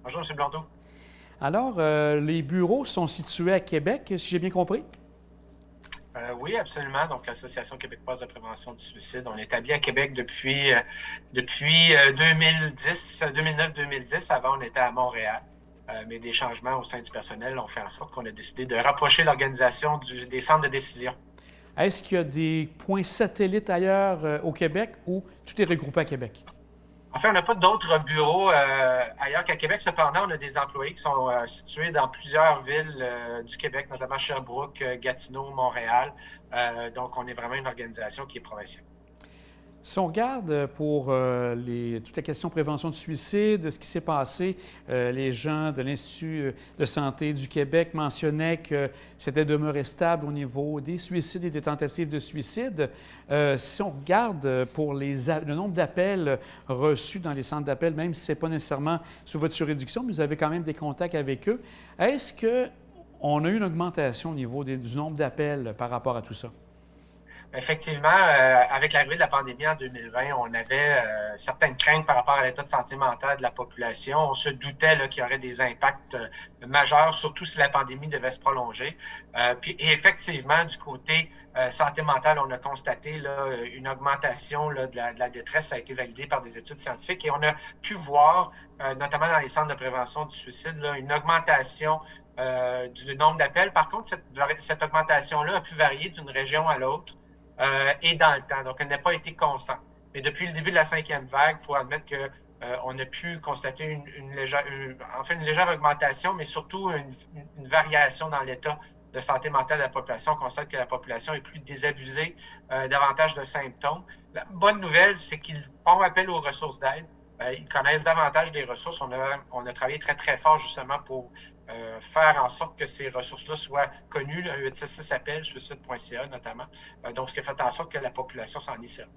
Bonjour, M. Blondeau. Alors, les bureaux sont situés à Québec, si j'ai bien compris? Oui, absolument. Donc, l'Association québécoise de prévention du suicide, on est établi à Québec depuis 2010, 2009-2010. Avant, on était à Montréal. Mais des changements au sein du personnel ont fait en sorte qu'on a décidé de rapprocher l'organisation des centres de décision. Est-ce qu'il y a des points satellites ailleurs au Québec ou tout est regroupé à Québec? En fait, on n'a pas d'autres bureaux ailleurs qu'à Québec. Cependant, on a des employés qui sont situés dans plusieurs villes du Québec, notamment Sherbrooke, Gatineau, Montréal. Donc, on est vraiment une organisation qui est provinciale. Si on regarde pour toute la question de prévention du suicide, ce qui s'est passé, les gens de l'Institut de santé du Québec mentionnaient que c'était demeuré stable au niveau des suicides et des tentatives de suicide. Si on regarde pour le nombre d'appels reçus dans les centres d'appel, même si ce n'est pas nécessairement sous votre juridiction, mais vous avez quand même des contacts avec eux, est-ce qu'on a eu une augmentation au niveau du nombre d'appels par rapport à tout ça? Effectivement, avec l'arrivée de la pandémie en 2020, on avait certaines craintes par rapport à l'état de santé mentale de la population. On se doutait qu'il y aurait des impacts majeurs, surtout si la pandémie devait se prolonger. Et effectivement, du côté santé mentale, on a constaté une augmentation de la détresse. Ça a été validé par des études scientifiques et on a pu voir, notamment dans les centres de prévention du suicide, une augmentation du nombre d'appels. Par contre, cette augmentation-là a pu varier d'une région à l'autre. Et dans le temps. Donc, elle n'a pas été constante. Mais depuis le début de la cinquième vague, il faut admettre que on a pu constater une légère augmentation, mais surtout une variation dans l'état de santé mentale de la population. On constate que la population est plus désabusée, davantage de symptômes. La bonne nouvelle, c'est qu'ils font appel aux ressources d'aide. Ils connaissent davantage des ressources. On a travaillé très, très fort justement pour faire en sorte que ces ressources-là soient connues. Le 866 appel, suicide.ca notamment. Donc, ce qui a fait en sorte que la population s'en est servie.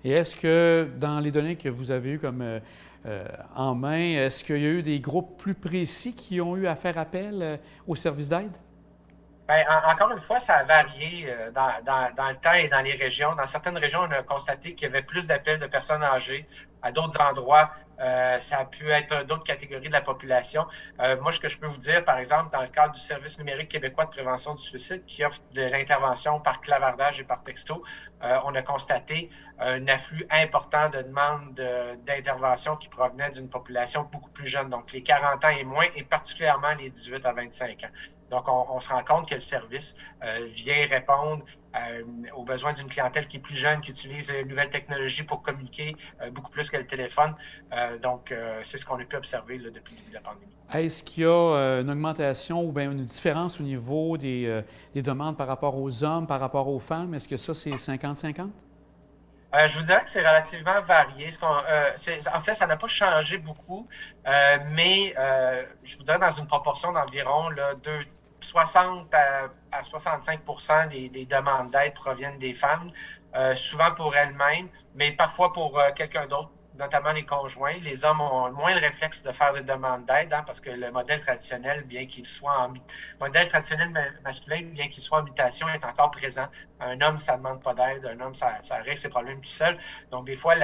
Et est-ce que dans les données que vous avez eues comme en main, est-ce qu'il y a eu des groupes plus précis qui ont eu à faire appel au service d'aide? Bien, encore une fois, ça a varié dans le temps et dans les régions. Dans certaines régions, on a constaté qu'il y avait plus d'appels de personnes âgées. À d'autres endroits, ça a pu être d'autres catégories de la population. Moi, ce que je peux vous dire, par exemple, dans le cadre du Service numérique québécois de prévention du suicide, qui offre de l'intervention par clavardage et par texto, on a constaté un afflux important de demandes d'intervention qui provenaient d'une population beaucoup plus jeune, donc les 40 ans et moins, et particulièrement les 18 à 25 ans. Donc, on se rend compte que le service vient répondre aux besoins d'une clientèle qui est plus jeune, qui utilise les nouvelles technologies pour communiquer beaucoup plus que le téléphone. Donc, c'est ce qu'on a pu observer depuis le début de la pandémie. Est-ce qu'il y a une augmentation ou bien une différence au niveau des demandes par rapport aux hommes, par rapport aux femmes? Est-ce que ça, c'est 50-50? Je vous dirais que c'est relativement varié. En fait, ça n'a pas changé beaucoup, mais je vous dirais dans une proportion d'environ 60 à 65 des demandes d'aide proviennent des femmes, souvent pour elles-mêmes, mais parfois pour quelqu'un d'autre, notamment les conjoints. Les hommes ont moins le réflexe de faire des demandes d'aide, parce que le modèle traditionnel, modèle traditionnel masculin, bien qu'il soit en mutation, est encore présent. Un homme, ça ne demande pas d'aide. Un homme, ça règle ses problèmes tout seul. Donc, des fois,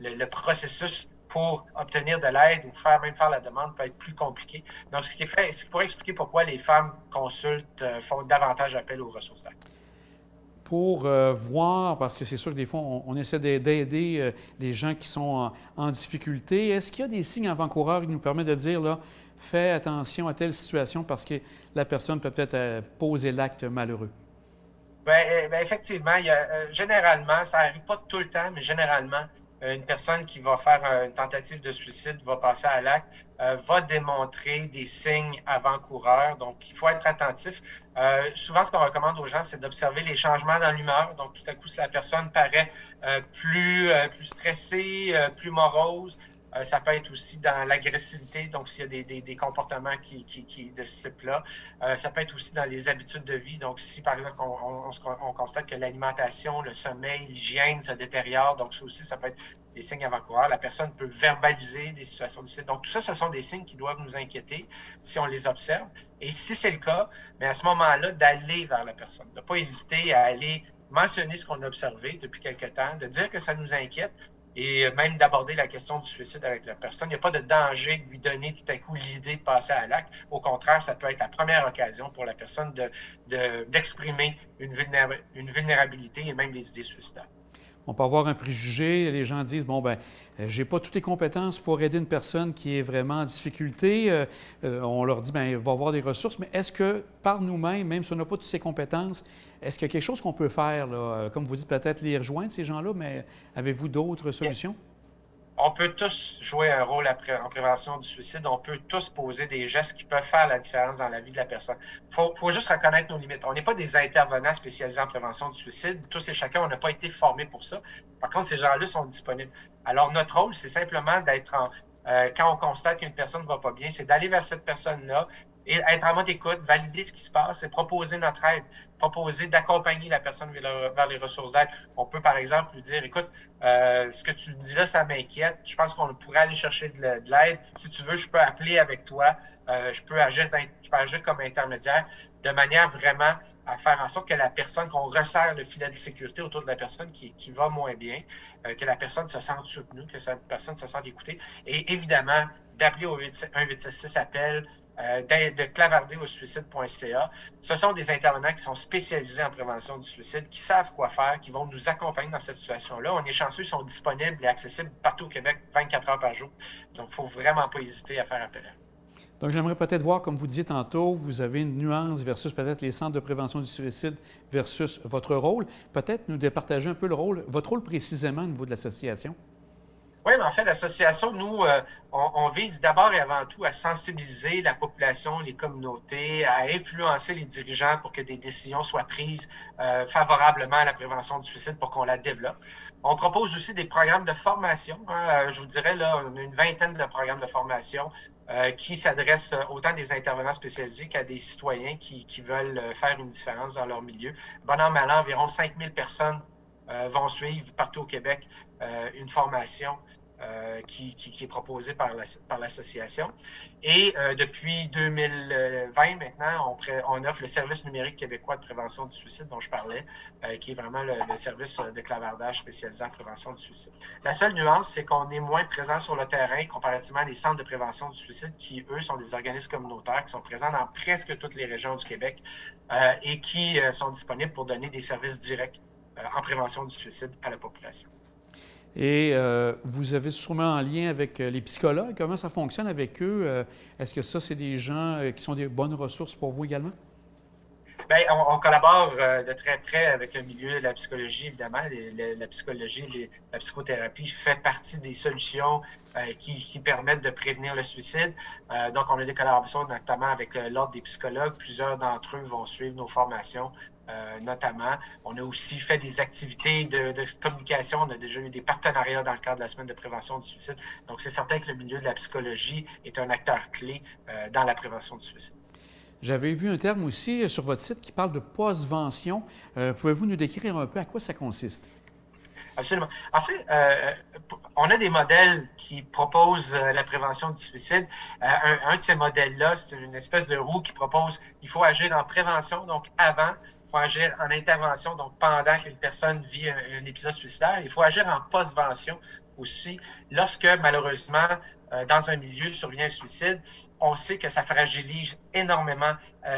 le processus pour obtenir de l'aide ou même faire la demande peut être plus compliqué. Donc, ce qui pourrait expliquer pourquoi les femmes consultent, font davantage appel aux ressources d'aide. Pour voir, parce que c'est sûr que des fois, on essaie d'aider les gens qui sont en difficulté. Est-ce qu'il y a des signes avant-coureurs qui nous permettent de dire, là, fais attention à telle situation parce que la personne peut peut-être poser l'acte malheureux? Ben, effectivement, généralement, ça n'arrive pas tout le temps, mais généralement, une personne qui va faire une tentative de suicide, va passer à l'acte, va démontrer des signes avant-coureurs. Donc, il faut être attentif. Souvent, ce qu'on recommande aux gens, c'est d'observer les changements dans l'humeur. Donc, tout à coup, si la personne paraît plus stressée, plus morose, ça peut être aussi dans l'agressivité, donc s'il y a des comportements de ce type-là. Ça peut être aussi dans les habitudes de vie. Donc, si, par exemple, on constate que l'alimentation, le sommeil, l'hygiène se détériore, donc ça aussi, ça peut être des signes avant-coureurs. La personne peut verbaliser des situations difficiles. Donc, tout ça, ce sont des signes qui doivent nous inquiéter si on les observe. Et si c'est le cas, bien, à ce moment-là, d'aller vers la personne, de ne pas hésiter à aller mentionner ce qu'on a observé depuis quelque temps, de dire que ça nous inquiète. et même d'aborder la question du suicide avec la personne. Il n'y a pas de danger de lui donner tout à coup l'idée de passer à l'acte. Au contraire, ça peut être la première occasion pour la personne d'exprimer une vulnérabilité et même des idées suicidaires. On peut avoir un préjugé, les gens disent, bon, ben, j'ai pas toutes les compétences pour aider une personne qui est vraiment en difficulté. On leur dit, ben, il va avoir des ressources, mais est-ce que par nous-mêmes, même si on n'a pas toutes ces compétences, est-ce qu'il y a quelque chose qu'on peut faire, là? Comme vous dites, peut-être les rejoindre, ces gens-là, mais avez-vous d'autres solutions? On peut tous jouer un rôle en prévention du suicide. On peut tous poser des gestes qui peuvent faire la différence dans la vie de la personne. Faut juste reconnaître nos limites. On n'est pas des intervenants spécialisés en prévention du suicide. Tous et chacun, on n'a pas été formés pour ça. Par contre, ces gens-là sont disponibles. Alors, notre rôle, c'est simplement d'être quand on constate qu'une personne ne va pas bien, c'est d'aller vers cette personne-là et être en mode écoute, valider ce qui se passe et proposer notre aide, proposer d'accompagner la personne vers les ressources d'aide. On peut, par exemple, lui dire, écoute, ce que tu dis là, ça m'inquiète. Je pense qu'on pourrait aller chercher de l'aide. Si tu veux, je peux appeler avec toi. Je peux agir comme intermédiaire de manière vraiment à faire en sorte que la personne, qu'on resserre le filet de sécurité autour de la personne qui va moins bien, que la personne se sente soutenue, que cette personne se sente écoutée. Et évidemment, d'appeler au 1866 appel, de clavarder au suicide.ca. Ce sont des intervenants qui sont spécialisés en prévention du suicide, qui savent quoi faire, qui vont nous accompagner dans cette situation-là. On est chanceux, ils sont disponibles et accessibles partout au Québec, 24 heures par jour. Donc, il ne faut vraiment pas hésiter à faire appel à eux. Donc, j'aimerais peut-être voir, comme vous disiez tantôt, vous avez une nuance versus peut-être les centres de prévention du suicide versus votre rôle. Peut-être nous départager un peu le rôle, votre rôle précisément au niveau de l'association. Oui, mais en fait, l'association, nous, on vise d'abord et avant tout à sensibiliser la population, les communautés, à influencer les dirigeants pour que des décisions soient prises favorablement à la prévention du suicide pour qu'on la développe. On propose aussi des programmes de formation. Je vous dirais, là, on a une vingtaine de programmes de formation qui s'adressent autant à des intervenants spécialisés qu'à des citoyens qui veulent faire une différence dans leur milieu. Bon an, mal an, environ 5000 personnes vont suivre partout au Québec une formation qui est proposée par l'association. Et depuis 2020, maintenant, on offre le service numérique québécois de prévention du suicide dont je parlais, qui est vraiment le service de clavardage spécialisé en prévention du suicide. La seule nuance, c'est qu'on est moins présent sur le terrain comparativement à les centres de prévention du suicide qui, eux, sont des organismes communautaires qui sont présents dans presque toutes les régions du Québec et qui sont disponibles pour donner des services directs en prévention du suicide à la population. Et vous avez sûrement en lien avec les psychologues. Comment ça fonctionne avec eux? Est-ce que ça, c'est des gens qui sont des bonnes ressources pour vous également? Bien, on collabore de très près avec le milieu de la psychologie, évidemment. La psychologie, la psychothérapie fait partie des solutions qui permettent de prévenir le suicide. Donc, on a des collaborations notamment avec l'Ordre des psychologues. Plusieurs d'entre eux vont suivre nos formations. Notamment. On a aussi fait des activités de communication. On a déjà eu des partenariats dans le cadre de la semaine de prévention du suicide. Donc, c'est certain que le milieu de la psychologie est un acteur clé dans la prévention du suicide. J'avais vu un terme aussi sur votre site qui parle de postvention. Pouvez-vous nous décrire un peu à quoi ça consiste? Absolument. En fait, on a des modèles qui proposent la prévention du suicide. Un de ces modèles-là, c'est une espèce de roue qui propose il faut agir en prévention, donc avant. Il faut agir en intervention, donc pendant qu'une personne vit un épisode suicidaire. Il faut agir en postvention aussi. Lorsque, malheureusement, dans un milieu survient un suicide, on sait que ça fragilise énormément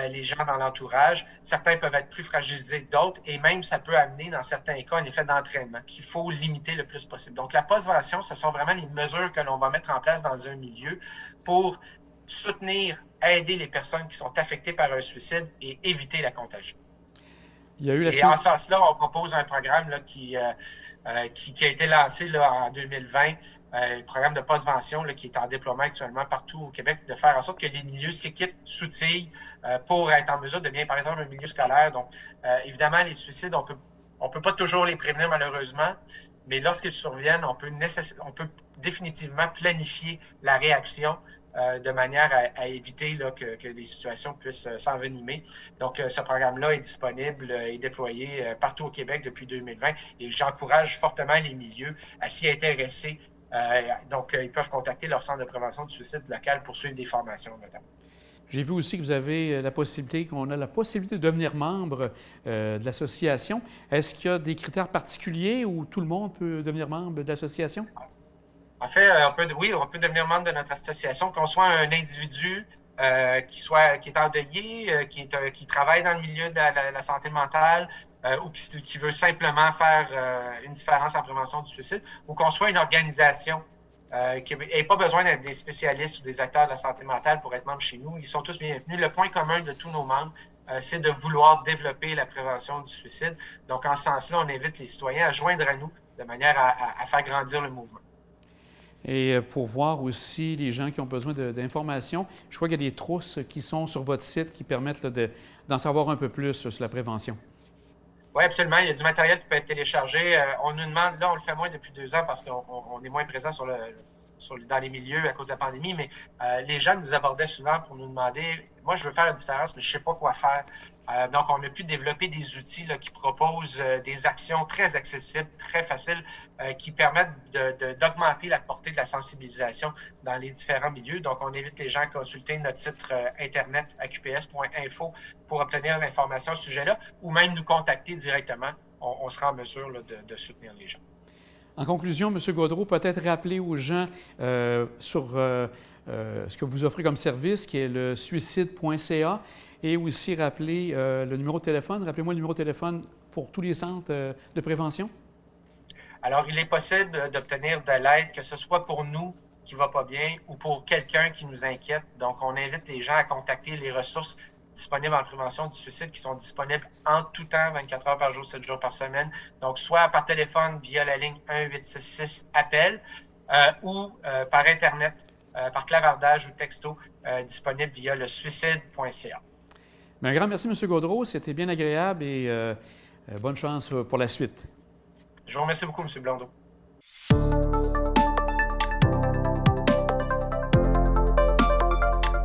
les gens dans l'entourage. Certains peuvent être plus fragilisés que d'autres et même ça peut amener, dans certains cas, un effet d'entraînement qu'il faut limiter le plus possible. Donc, la postvention, ce sont vraiment les mesures que l'on va mettre en place dans un milieu pour soutenir, aider les personnes qui sont affectées par un suicide et éviter la contagion. Il y a eu et en ce sens-là, on propose un programme là, qui a été lancé là, en 2020, un programme de postvention qui est en déploiement actuellement partout au Québec, de faire en sorte que les milieux s'équipent, s'outillent pour être en mesure de bien, par exemple, un milieu scolaire. Donc, évidemment, les suicides, on peut pas toujours les prévenir malheureusement, mais lorsqu'ils surviennent, on peut définitivement planifier la réaction de manière à éviter là, que des situations puissent s'envenimer. Donc, ce programme-là est disponible et déployé partout au Québec depuis 2020 et j'encourage fortement les milieux à s'y intéresser. Donc, ils peuvent contacter leur centre de prévention du suicide local pour suivre des formations notamment. J'ai vu aussi que vous avez qu'on a la possibilité de devenir membre de l'association. Est-ce qu'il y a des critères particuliers où tout le monde peut devenir membre de l'association? En fait, on peut devenir membre de notre association, qu'on soit un individu qui est endeuillé, qui travaille dans le milieu de la santé mentale ou qui veut simplement faire une différence en prévention du suicide, ou qu'on soit une organisation qui n'ait pas besoin d'être des spécialistes ou des acteurs de la santé mentale pour être membre chez nous. Ils sont tous bienvenus. Le point commun de tous nos membres, c'est de vouloir développer la prévention du suicide. Donc, en ce sens-là, on invite les citoyens à joindre à nous de manière à faire grandir le mouvement. Et pour voir aussi les gens qui ont besoin d'informations, je crois qu'il y a des trousses qui sont sur votre site qui permettent d'en savoir un peu plus sur la prévention. Oui, absolument. Il y a du matériel qui peut être téléchargé. On nous demande, là, on le fait moins depuis 2 ans parce qu'on est moins présent dans les milieux à cause de la pandémie, mais les gens nous abordaient souvent pour nous demander, moi, je veux faire la différence, mais je ne sais pas quoi faire. Donc, on a pu développer des outils là, qui proposent des actions très accessibles, très faciles, qui permettent d'augmenter la portée de la sensibilisation dans les différents milieux. Donc, on invite les gens à consulter notre site internet aqps.info pour obtenir l'information à ce sujet-là, ou même nous contacter directement. On sera en mesure là, de soutenir les gens. En conclusion, M. Gaudreault, peut-être rappeler aux gens sur ce que vous offrez comme service, qui est le suicide.ca, et aussi rappeler le numéro de téléphone. Rappelez-moi le numéro de téléphone pour tous les centres de prévention. Alors, il est possible d'obtenir de l'aide, que ce soit pour nous qui ne va pas bien ou pour quelqu'un qui nous inquiète. Donc, on invite les gens à contacter les ressources disponibles en prévention du suicide qui sont disponibles en tout temps, 24 heures par jour, 7 jours par semaine. Donc, soit par téléphone via la ligne 1-866-APPEL ou par Internet, par clavardage ou texto, disponible via le suicide.ca. Un grand merci, M. Gaudreault. C'était bien agréable et bonne chance pour la suite. Je vous remercie beaucoup, M. Blondeau.